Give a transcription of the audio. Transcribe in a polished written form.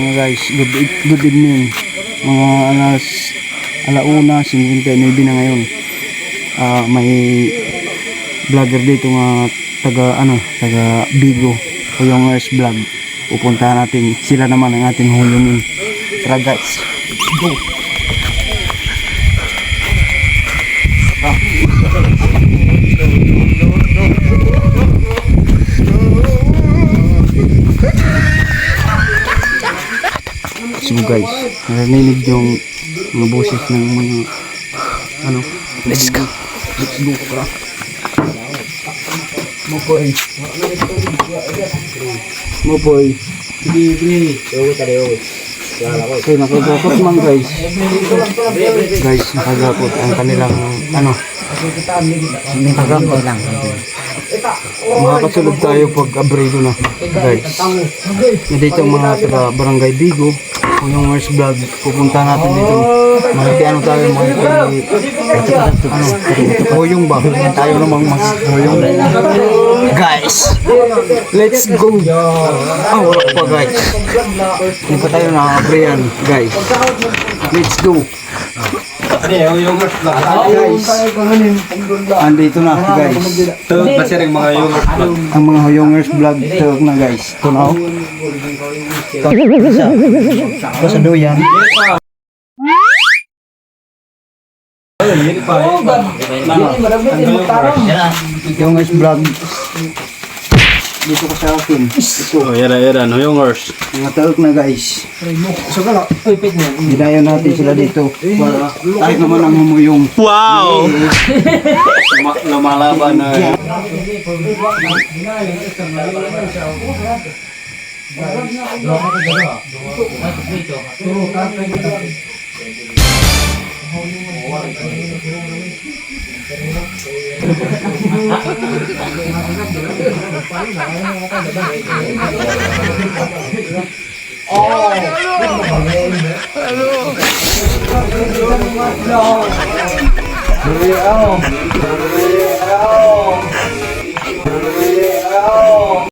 mga guys, good evening. Mga alauna, 59 na ngayon. May vlogger dito nga taga Bigo, Huyongers Vlog. Pupuntahan natin, sila naman ang ating huyungin. Tara guys, go! So guys, narinig yung mga boses ng mga let's go para Mopoy okay, nakagakot man guys, nakagakot ang kanilang nakagakot lang. Makakasulod tayo pag abrigo na guys. Dito ang mga taga Barangay Bigo, Huyongers Vlog. Pupunta natin dito. Tayo huyong ba? Tayo namang mas huyong guys. Let's go. Wala pa guys. Hindi pa tayo nakakabrihan guys. Let's go. Guys, andito na guys. Kasi rin mga Huyongers Vlog. Ang mga Huyongers Vlog na guys. Tunaw. Pasado yan. Huyongers Vlog. Dito ko sa akin. Yan, Huyongers. Mga taok na guys. Ginayon natin sila dito. Kahit naman ang humuyong. Wow! Lumalaban na.